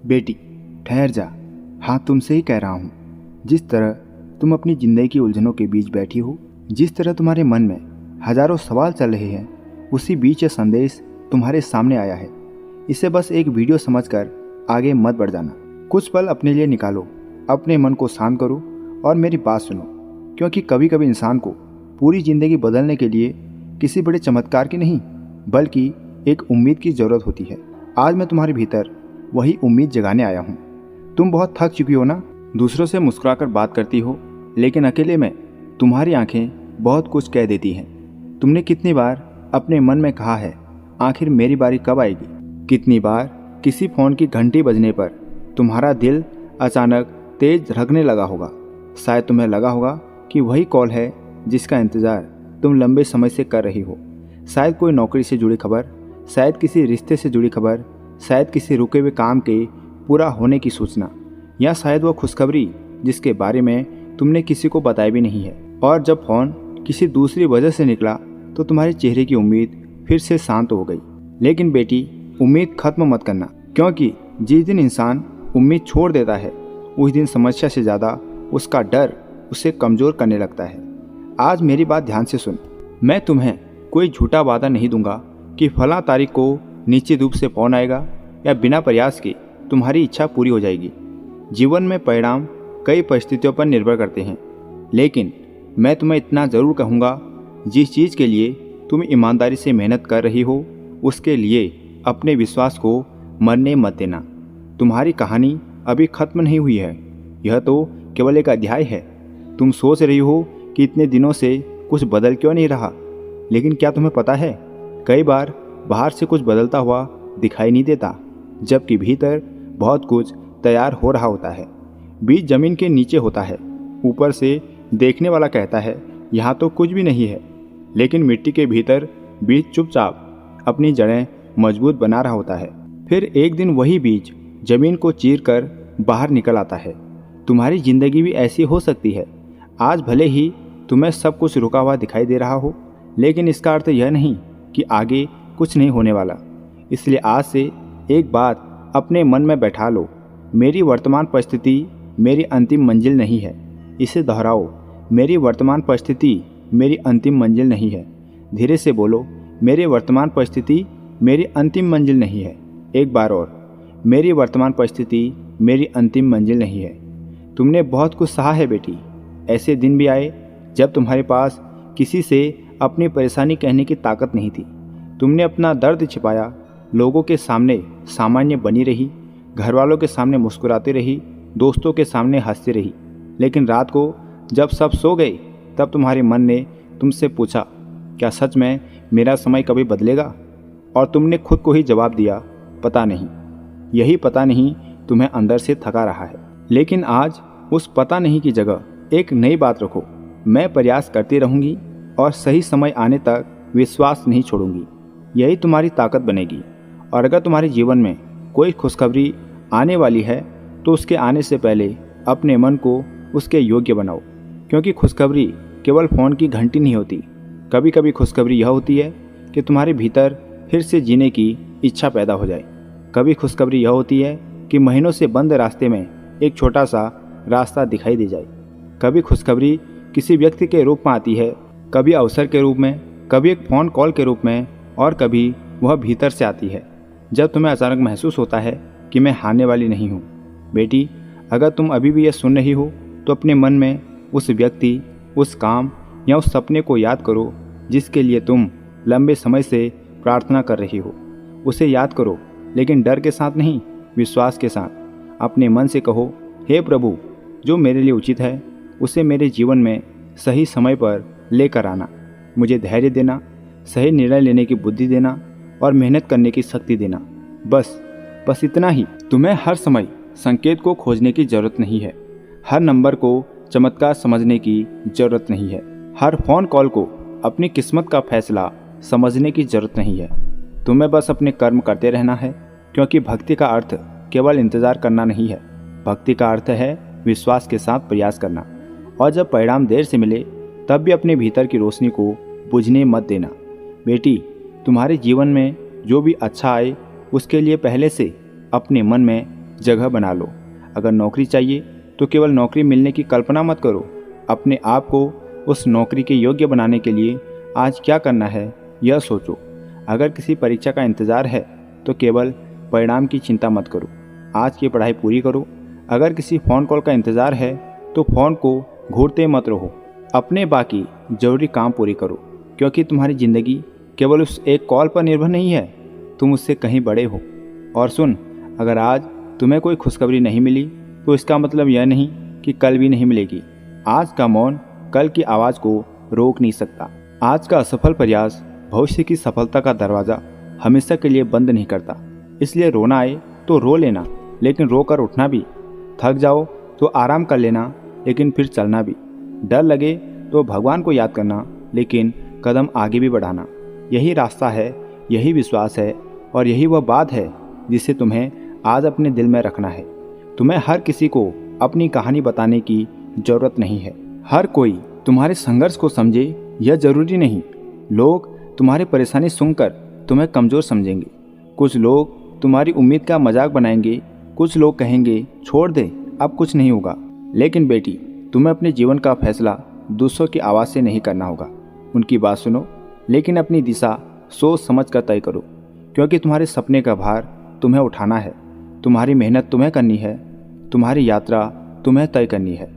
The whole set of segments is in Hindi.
बेटी ठहर जा, हाँ तुमसे ही कह रहा हूँ। जिस तरह तुम अपनी जिंदगी की उलझनों के बीच बैठी हो, जिस तरह तुम्हारे मन में हजारों सवाल चल रहे हैं, उसी बीच यह संदेश तुम्हारे सामने आया है। इसे बस एक वीडियो समझकर आगे मत बढ़ जाना। कुछ पल अपने लिए निकालो, अपने मन को शांत करो और मेरी बात सुनो, क्योंकि कभी कभी इंसान को पूरी जिंदगी बदलने के लिए किसी बड़े चमत्कार की नहीं, बल्कि एक उम्मीद की ज़रूरत होती है। आज मैं तुम्हारे भीतर वही उम्मीद जगाने आया हूँ। तुम बहुत थक चुकी हो ना, दूसरों से मुस्कुराकर बात करती हो, लेकिन अकेले में तुम्हारी आंखें बहुत कुछ कह देती हैं। तुमने कितनी बार अपने मन में कहा है, आखिर मेरी बारी कब आएगी? कितनी बार किसी फ़ोन की घंटी बजने पर तुम्हारा दिल अचानक तेज धड़कने लगा होगा। शायद तुम्हें लगा होगा कि वही कॉल है जिसका इंतज़ार तुम लंबे समय से कर रही हो। शायद कोई नौकरी से जुड़ी खबर, शायद किसी रिश्ते से जुड़ी खबर, शायद किसी रुके हुए काम के पूरा होने की सूचना, या शायद वो खुशखबरी जिसके बारे में तुमने किसी को बताया भी नहीं है। और जब फ़ोन किसी दूसरी वजह से निकला तो तुम्हारे चेहरे की उम्मीद फिर से शांत हो गई। लेकिन बेटी, उम्मीद खत्म मत करना, क्योंकि जिस दिन इंसान उम्मीद छोड़ देता है, उस दिन समस्या से ज़्यादा उसका डर उसे कमज़ोर करने लगता है। आज मेरी बात ध्यान से सुन। मैं तुम्हें कोई झूठा वादा नहीं दूंगा कि फला तारीख को निश्चित रूप से फ़ोन आएगा या बिना प्रयास के तुम्हारी इच्छा पूरी हो जाएगी। जीवन में परिणाम कई परिस्थितियों पर निर्भर करते हैं, लेकिन मैं तुम्हें इतना ज़रूर कहूँगा, जिस चीज़ के लिए तुम ईमानदारी से मेहनत कर रही हो, उसके लिए अपने विश्वास को मरने मत देना। तुम्हारी कहानी अभी खत्म नहीं हुई है, यह तो केवल एक अध्याय है। तुम सोच रही हो कि इतने दिनों से कुछ बदल क्यों नहीं रहा, लेकिन क्या तुम्हें पता है, कई बार बाहर से कुछ बदलता हुआ दिखाई नहीं देता, जबकि भीतर बहुत कुछ तैयार हो रहा होता है। बीज जमीन के नीचे होता है, ऊपर से देखने वाला कहता है यहाँ तो कुछ भी नहीं है, लेकिन मिट्टी के भीतर बीज चुपचाप अपनी जड़ें मजबूत बना रहा होता है। फिर एक दिन वही बीज जमीन को चीर कर बाहर निकल आता है। तुम्हारी जिंदगी भी ऐसी हो सकती है। आज भले ही तुम्हें सब कुछ रुका हुआ दिखाई दे रहा हो, लेकिन इसका अर्थ यह नहीं कि आगे कुछ नहीं होने वाला। इसलिए आज से एक बात अपने मन में बैठा लो, मेरी वर्तमान परिस्थिति मेरी अंतिम मंजिल नहीं है। इसे दोहराओ, मेरी वर्तमान परिस्थिति मेरी अंतिम मंजिल नहीं है। धीरे से बोलो, मेरी वर्तमान परिस्थिति मेरी अंतिम मंजिल नहीं है। एक बार और, मेरी वर्तमान परिस्थिति मेरी अंतिम मंजिल नहीं है। तुमने बहुत कुछ सहा है बेटी। ऐसे दिन भी आए जब तुम्हारे पास किसी से अपनी परेशानी कहने की ताकत नहीं थी। तुमने अपना दर्द छिपाया, लोगों के सामने सामान्य बनी रही, घर वालों के सामने मुस्कुराती रही, दोस्तों के सामने हंसती रही। लेकिन रात को जब सब सो गए, तब तुम्हारे मन ने तुमसे पूछा, क्या सच में मेरा समय कभी बदलेगा? और तुमने खुद को ही जवाब दिया, पता नहीं। यही पता नहीं तुम्हें अंदर से थका रहा है। लेकिन आज उस पता नहीं की जगह एक नई बात रखो, मैं प्रयास करती रहूँगी और सही समय आने तक विश्वास नहीं छोड़ूंगी। यही तुम्हारी ताकत बनेगी। और अगर तुम्हारे जीवन में कोई खुशखबरी आने वाली है, तो उसके आने से पहले अपने मन को उसके योग्य बनाओ, क्योंकि खुशखबरी केवल फ़ोन की घंटी नहीं होती। कभी कभी खुशखबरी यह होती है कि तुम्हारे भीतर फिर से जीने की इच्छा पैदा हो जाए। कभी खुशखबरी यह होती है कि महीनों से बंद रास्ते में एक छोटा सा रास्ता दिखाई दे जाए। कभी खुशखबरी किसी व्यक्ति के रूप में आती है, कभी अवसर के रूप में, कभी एक फ़ोन कॉल के रूप में, और कभी वह भीतर से आती है जब तुम्हें अचानक महसूस होता है कि मैं हारने वाली नहीं हूँ। बेटी, अगर तुम अभी भी यह सुन रही हो, तो अपने मन में उस व्यक्ति, उस काम या उस सपने को याद करो जिसके लिए तुम लंबे समय से प्रार्थना कर रही हो। उसे याद करो, लेकिन डर के साथ नहीं, विश्वास के साथ। अपने मन से कहो, हे प्रभु, जो मेरे लिए उचित है उसे मेरे जीवन में सही समय पर लेकर आना। मुझे धैर्य देना, सही निर्णय लेने की बुद्धि देना और मेहनत करने की शक्ति देना। बस इतना ही। तुम्हें हर समय संकेत को खोजने की जरूरत नहीं है, हर नंबर को चमत्कार समझने की जरूरत नहीं है, हर फ़ोन कॉल को अपनी किस्मत का फैसला समझने की जरूरत नहीं है। तुम्हें बस अपने कर्म करते रहना है, क्योंकि भक्ति का अर्थ केवल इंतज़ार करना नहीं है। भक्ति का अर्थ है विश्वास के साथ प्रयास करना। और जब परिणाम देर से मिले, तब भी अपने भीतर की रोशनी को बुझने मत देना। बेटी, तुम्हारे जीवन में जो भी अच्छा आए, उसके लिए पहले से अपने मन में जगह बना लो। अगर नौकरी चाहिए तो केवल नौकरी मिलने की कल्पना मत करो, अपने आप को उस नौकरी के योग्य बनाने के लिए आज क्या करना है यह सोचो। अगर किसी परीक्षा का इंतज़ार है तो केवल परिणाम की चिंता मत करो, आज की पढ़ाई पूरी करो। अगर किसी फ़ोन कॉल का इंतज़ार है तो फ़ोन को घूरते मत रहो, अपने बाकी ज़रूरी काम पूरी करो, क्योंकि तुम्हारी ज़िंदगी केवल उस एक कॉल पर निर्भर नहीं है, तुम उससे कहीं बड़े हो। और सुन, अगर आज तुम्हें कोई खुशखबरी नहीं मिली तो इसका मतलब यह नहीं कि कल भी नहीं मिलेगी। आज का मौन कल की आवाज़ को रोक नहीं सकता। आज का असफल प्रयास भविष्य की सफलता का दरवाज़ा हमेशा के लिए बंद नहीं करता। इसलिए रोना आए तो रो लेना, लेकिन रो कर उठना भी। थक जाओ तो आराम कर लेना, लेकिन फिर चलना भी। डर लगे तो भगवान को याद करना, लेकिन कदम आगे भी बढ़ाना। यही रास्ता है, यही विश्वास है और यही वह बात है जिसे तुम्हें आज अपने दिल में रखना है। तुम्हें हर किसी को अपनी कहानी बताने की ज़रूरत नहीं है। हर कोई तुम्हारे संघर्ष को समझे यह जरूरी नहीं। लोग तुम्हारी परेशानी सुनकर तुम्हें कमज़ोर समझेंगे। कुछ लोग तुम्हारी उम्मीद का मजाक बनाएंगे, कुछ लोग कहेंगे छोड़ दे अब कुछ नहीं होगा। लेकिन बेटी, तुम्हें अपने जीवन का फैसला दूसरों की आवाज़ से नहीं करना होगा। उनकी बात सुनो, लेकिन अपनी दिशा सोच समझ कर तय करो, क्योंकि तुम्हारे सपने का भार तुम्हें उठाना है। तुम्हारी मेहनत तुम्हें करनी है, तुम्हारी यात्रा तुम्हें तय करनी है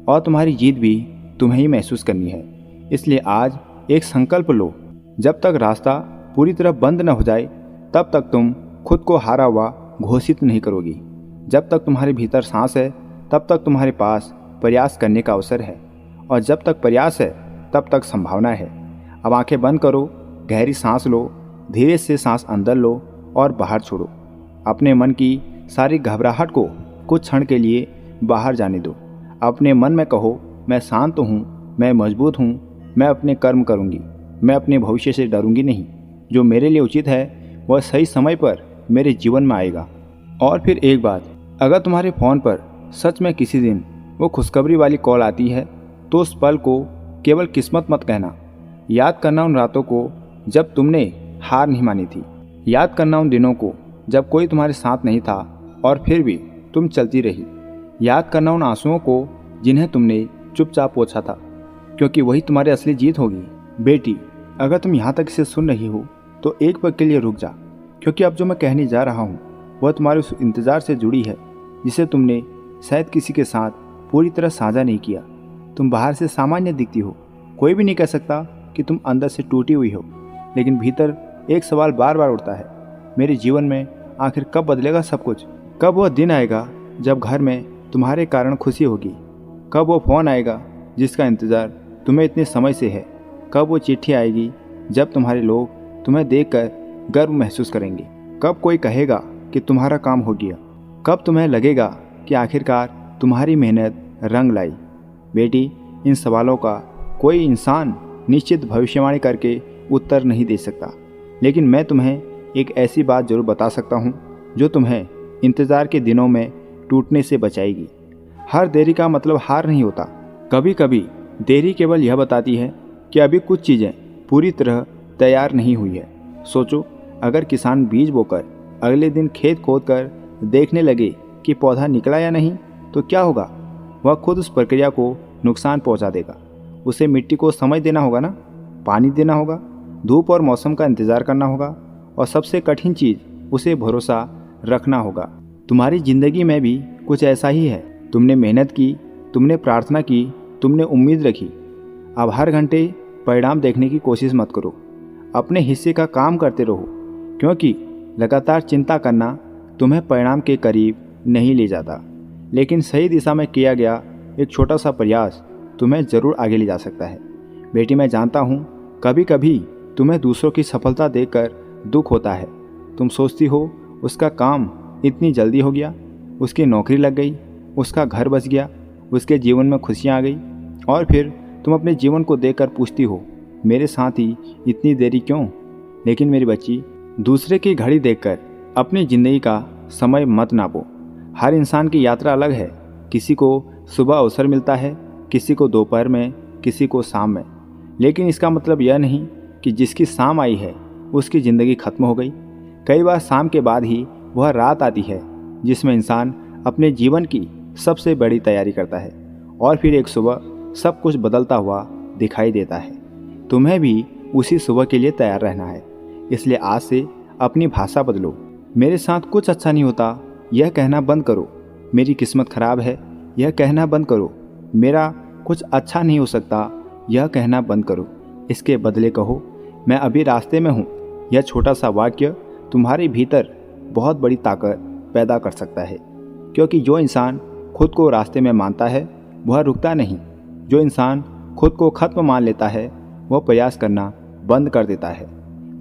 और तुम्हारी जीत भी तुम्हें ही महसूस करनी है। इसलिए आज एक संकल्प लो, जब तक रास्ता पूरी तरह बंद न हो जाए तब तक तुम खुद को हारा हुआ घोषित नहीं करोगी। जब तक तुम्हारे भीतर सांस है तब तक तुम्हारे पास प्रयास करने का अवसर है, और जब तक प्रयास है तब तक संभावना है। अब आंखें बंद करो, गहरी सांस लो, धीरे से सांस अंदर लो और बाहर छोड़ो। अपने मन की सारी घबराहट को कुछ क्षण के लिए बाहर जाने दो। अपने मन में कहो, मैं शांत हूँ, मैं मजबूत हूँ, मैं अपने कर्म करूँगी, मैं अपने भविष्य से डरूंगी नहीं। जो मेरे लिए उचित है वह सही समय पर मेरे जीवन में आएगा। और फिर एक बात, अगर तुम्हारे फ़ोन पर सच में किसी दिन वो खुशखबरी वाली कॉल आती है तो उस पल को केवल किस्मत मत कहना। याद करना उन रातों को जब तुमने हार नहीं मानी थी। याद करना उन दिनों को जब कोई तुम्हारे साथ नहीं था और फिर भी तुम चलती रही। याद करना उन आंसुओं को जिन्हें तुमने चुपचाप पोंछा था, क्योंकि वही तुम्हारी असली जीत होगी। बेटी, अगर तुम यहाँ तक इसे सुन रही हो तो एक पल के लिए रुक जा, क्योंकि अब जो मैं कहने जा रहा हूँ वह तुम्हारे उस इंतज़ार से जुड़ी है जिसे तुमने शायद किसी के साथ पूरी तरह साझा नहीं किया। तुम बाहर से सामान्य दिखती हो, कोई भी नहीं कह सकता कि तुम अंदर से टूटी हुई हो, लेकिन भीतर एक सवाल बार बार उठता है, मेरे जीवन में आखिर कब बदलेगा सब कुछ? कब वह दिन आएगा जब घर में तुम्हारे कारण खुशी होगी? कब वो फ़ोन आएगा जिसका इंतज़ार तुम्हें इतने समय से है? कब वो चिट्ठी आएगी जब तुम्हारे लोग तुम्हें देखकर गर्व महसूस करेंगे? कब कोई कहेगा कि तुम्हारा काम हो गया? कब तुम्हें लगेगा कि आखिरकार तुम्हारी मेहनत रंग लाई? बेटी, इन सवालों का कोई इंसान निश्चित भविष्यवाणी करके उत्तर नहीं दे सकता, लेकिन मैं तुम्हें एक ऐसी बात जरूर बता सकता हूँ जो तुम्हें इंतज़ार के दिनों में टूटने से बचाएगी। हर देरी का मतलब हार नहीं होता। कभी कभी देरी केवल यह बताती है कि अभी कुछ चीज़ें पूरी तरह तैयार नहीं हुई है। सोचो, अगर किसान बीज बोकर अगले दिन खेत खोद कर देखने लगे कि पौधा निकला या नहीं, तो क्या होगा? वह खुद उस प्रक्रिया को नुकसान पहुंचा देगा। उसे मिट्टी को समय देना होगा ना, पानी देना होगा, धूप और मौसम का इंतज़ार करना होगा, और सबसे कठिन चीज़ उसे भरोसा रखना होगा। तुम्हारी ज़िंदगी में भी कुछ ऐसा ही है। तुमने मेहनत की, तुमने प्रार्थना की, तुमने उम्मीद रखी। अब हर घंटे परिणाम देखने की कोशिश मत करो, अपने हिस्से का काम करते रहो, क्योंकि लगातार चिंता करना तुम्हें परिणाम के करीब नहीं ले जाता, लेकिन सही दिशा में किया गया एक छोटा सा प्रयास तुम्हें ज़रूर आगे ले जा सकता है। बेटी, मैं जानता हूँ कभी कभी तुम्हें दूसरों की सफलता देखकर दुख होता है। तुम सोचती हो उसका काम इतनी जल्दी हो गया, उसकी नौकरी लग गई, उसका घर बस गया, उसके जीवन में खुशियाँ आ गई, और फिर तुम अपने जीवन को देखकर पूछती हो मेरे साथ ही इतनी देरी क्यों? लेकिन मेरी बच्ची, दूसरे की घड़ी देखकर अपनी ज़िंदगी का समय मत नापो। हर इंसान की यात्रा अलग है। किसी को सुबह अवसर मिलता है, किसी को दोपहर में, किसी को शाम में। लेकिन इसका मतलब यह नहीं कि जिसकी शाम आई है उसकी ज़िंदगी खत्म हो गई। कई बार शाम के बाद ही वह रात आती है, जिसमें इंसान अपने जीवन की सबसे बड़ी तैयारी करता है और फिर एक सुबह सब कुछ बदलता हुआ दिखाई देता है। तुम्हें भी उसी सुबह के लिए तैयार रहना है। इसलिए आज से अपनी भाषा बदलो। मेरे साथ कुछ अच्छा नहीं होता यह कहना बंद करो। मेरी किस्मत खराब है यह कहना बंद करो। मेरा कुछ अच्छा नहीं हो सकता यह कहना बंद करो। इसके बदले कहो मैं अभी रास्ते में हूँ। यह छोटा सा वाक्य तुम्हारे भीतर बहुत बड़ी ताकत पैदा कर सकता है, क्योंकि जो इंसान खुद को रास्ते में मानता है वह रुकता नहीं। जो इंसान खुद को खत्म मान लेता है वह प्रयास करना बंद कर देता है।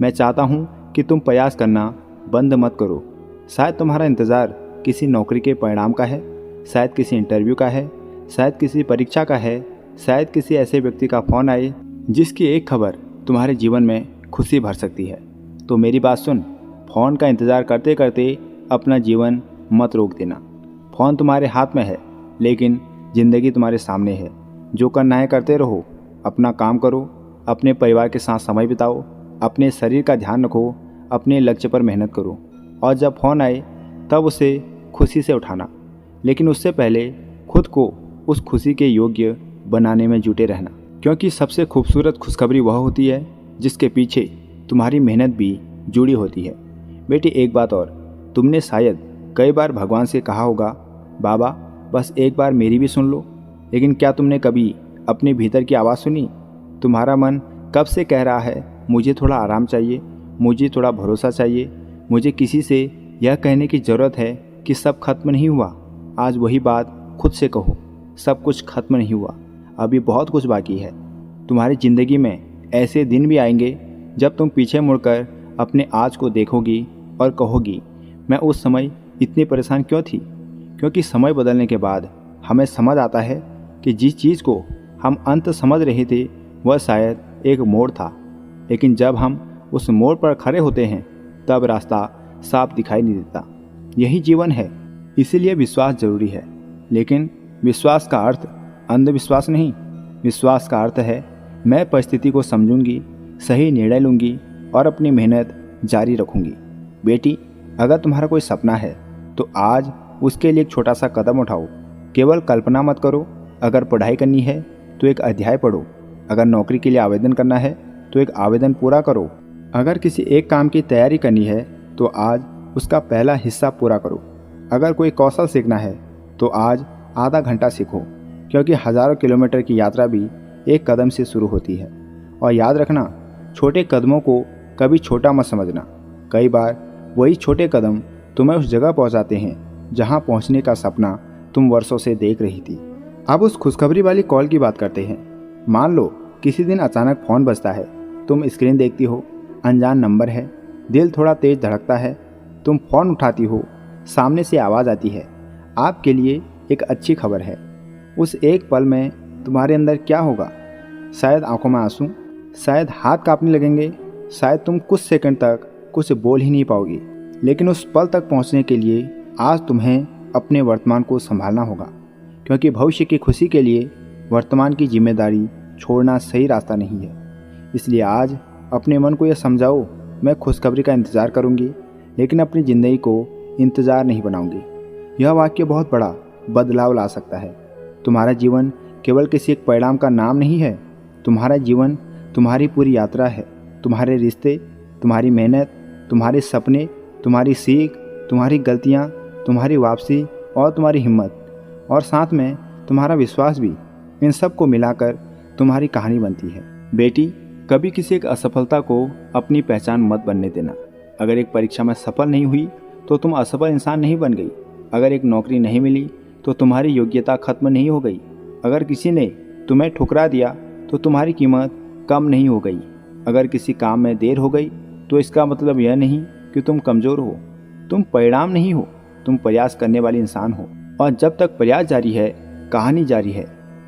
मैं चाहता हूँ कि तुम प्रयास करना बंद मत करो। शायद तुम्हारा इंतज़ार किसी नौकरी के परिणाम का है, शायद किसी इंटरव्यू का है, शायद किसी परीक्षा का है, शायद किसी ऐसे व्यक्ति का फ़ोन आए जिसकी एक खबर तुम्हारे जीवन में खुशी भर सकती है। तो मेरी बात सुन, फ़ोन का इंतज़ार करते करते अपना जीवन मत रोक देना। फ़ोन तुम्हारे हाथ में है लेकिन ज़िंदगी तुम्हारे सामने है। जो करना है करते रहो। अपना काम करो, अपने परिवार के साथ समय बिताओ, अपने शरीर का ध्यान रखो, अपने लक्ष्य पर मेहनत करो और जब फ़ोन आए तब उसे खुशी से उठाना। लेकिन उससे पहले खुद को उस खुशी के योग्य बनाने में जुटे रहना, क्योंकि सबसे खूबसूरत खुशखबरी वह होती है जिसके पीछे तुम्हारी मेहनत भी जुड़ी होती है। बेटी एक बात और, तुमने शायद कई बार भगवान से कहा होगा बाबा बस एक बार मेरी भी सुन लो, लेकिन क्या तुमने कभी अपने भीतर की आवाज़ सुनी? तुम्हारा मन कब से कह रहा है मुझे थोड़ा आराम चाहिए, मुझे थोड़ा भरोसा चाहिए, मुझे किसी से यह कहने की ज़रूरत है कि सब खत्म नहीं हुआ। आज वही बात खुद से कहो, सब कुछ खत्म नहीं हुआ, अभी बहुत कुछ बाकी है। तुम्हारी ज़िंदगी में ऐसे दिन भी आएंगे जब तुम पीछे मुड़कर अपने आज को देखोगी और कहोगी मैं उस समय इतनी परेशान क्यों थी। क्योंकि समय बदलने के बाद हमें समझ आता है कि जिस चीज़ को हम अंत समझ रहे थे वह शायद एक मोड़ था, लेकिन जब हम उस मोड़ पर खड़े होते हैं तब रास्ता साफ दिखाई नहीं देता। यही जीवन है, इसीलिए विश्वास जरूरी है। लेकिन विश्वास का अर्थ अंधविश्वास नहीं। विश्वास का अर्थ है मैं परिस्थिति को समझूंगी, सही निर्णय लूंगी और अपनी मेहनत जारी रखूंगी। बेटी अगर तुम्हारा कोई सपना है तो आज उसके लिए एक छोटा सा कदम उठाओ। केवल कल्पना मत करो। अगर पढ़ाई करनी है तो एक अध्याय पढ़ो। अगर नौकरी के लिए आवेदन करना है तो एक आवेदन पूरा करो। अगर किसी एक काम की तैयारी करनी है तो आज उसका पहला हिस्सा पूरा करो। अगर कोई कौशल सीखना है तो आज आधा घंटा सीखो, क्योंकि हज़ारों किलोमीटर की यात्रा भी एक कदम से शुरू होती है। और याद रखना, छोटे कदमों को कभी छोटा मत समझना। कई बार वही छोटे कदम तुम्हें उस जगह पहुंचाते हैं जहां पहुंचने का सपना तुम वर्षों से देख रही थी। अब उस खुशखबरी वाली कॉल की बात करते हैं। मान लो किसी दिन अचानक फ़ोन बजता है, तुम स्क्रीन देखती हो, अनजान नंबर है, दिल थोड़ा तेज धड़कता है, तुम फ़ोन उठाती हो, सामने से आवाज़ आती है, आपके लिए एक अच्छी खबर है। उस एक पल में तुम्हारे अंदर क्या होगा? शायद आंखों में आंसू, शायद हाथ कांपने लगेंगे, शायद तुम कुछ सेकंड तक कुछ बोल ही नहीं पाओगी। लेकिन उस पल तक पहुंचने के लिए आज तुम्हें अपने वर्तमान को संभालना होगा, क्योंकि भविष्य की खुशी के लिए वर्तमान की जिम्मेदारी छोड़ना सही रास्ता नहीं है। इसलिए आज अपने मन को यह समझाओ, मैं खुशखबरी का इंतज़ार करूंगी, लेकिन अपनी ज़िंदगी को इंतज़ार नहीं बनाऊंगी। यह वाक्य बहुत बड़ा बदलाव ला सकता है। तुम्हारा जीवन केवल किसी एक परिणाम का नाम नहीं है। तुम्हारा जीवन तुम्हारी पूरी यात्रा है। तुम्हारे रिश्ते, तुम्हारी मेहनत, तुम्हारे सपने, तुम्हारी सीख, तुम्हारी गलतियाँ, तुम्हारी वापसी और तुम्हारी हिम्मत, और साथ में तुम्हारा विश्वास भी, इन सब को मिलाकर तुम्हारी कहानी बनती है। बेटी कभी किसी एक असफलता को अपनी पहचान मत बनने देना। अगर एक परीक्षा में सफल नहीं हुई तो तुम असफल इंसान नहीं बन गई। अगर एक नौकरी नहीं मिली तो तुम्हारी योग्यता खत्म नहीं हो गई। अगर किसी ने तुम्हें ठुकरा दिया तो तुम्हारी कीमत कम नहीं हो गई। अगर किसी काम में देर हो गई तो इसका मतलब यह नहीं कि तुम कमज़ोर हो। तुम परिणाम नहीं हो, तुम प्रयास करने वाले इंसान हो। और जब तक प्रयास जारी है, कहानी जारी है।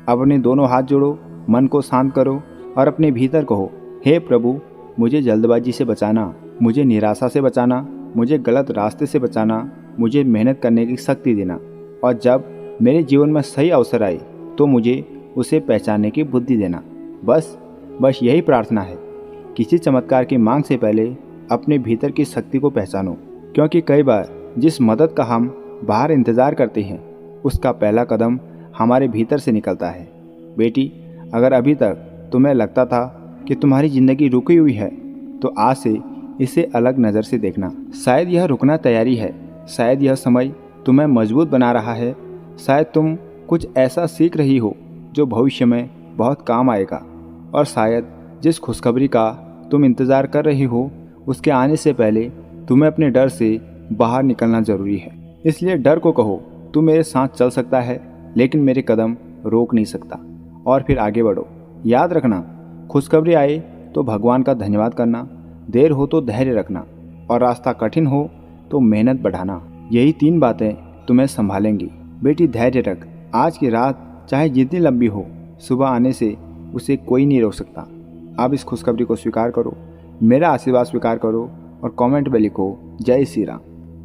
अब अपने दोनों हाथ जोड़ो, मन को शांत करो और अपने भीतर कहो, हे प्रभु मुझे जल्दबाजी से बचाना, मुझे निराशा से बचाना, मुझे गलत रास्ते से बचाना, मुझे मेहनत करने की शक्ति देना। और जब मेरे जीवन में सही अवसर आए तो मुझे उसे पहचानने की बुद्धि देना। बस यही प्रार्थना है। किसी चमत्कार की मांग से पहले अपने भीतर की शक्ति को पहचानो, क्योंकि कई बार जिस मदद का हम बाहर इंतज़ार करते हैं उसका पहला कदम हमारे भीतर से निकलता है। बेटी, अगर अभी तक तुम्हें लगता था कि तुम्हारी ज़िंदगी रुकी हुई है तो आज से इसे अलग नज़र से देखना। शायद यह रुकना तैयारी है, शायद यह समय तुम्हें मजबूत बना रहा है, शायद तुम कुछ ऐसा सीख रही हो जो भविष्य में बहुत काम आएगा, और शायद जिस खुशखबरी का तुम इंतज़ार कर रही हो उसके आने से पहले तुम्हें अपने डर से बाहर निकलना ज़रूरी है। इसलिए डर को कहो, तू मेरे साथ चल सकता है लेकिन मेरे कदम रोक नहीं सकता, और फिर आगे बढ़ो। याद रखना, खुशखबरी आए तो भगवान का धन्यवाद करना, देर हो तो धैर्य रखना, और रास्ता कठिन हो तो मेहनत बढ़ाना। यही 3 बातें तुम्हें संभालेंगी। बेटी, धैर्य रख। आज की रात चाहे जितनी लंबी हो, सुबह आने से उसे कोई नहीं रोक सकता। आप इस खुशखबरी को स्वीकार करो, मेरा आशीर्वाद स्वीकार करो और कमेंट में लिखो जय श्री राम।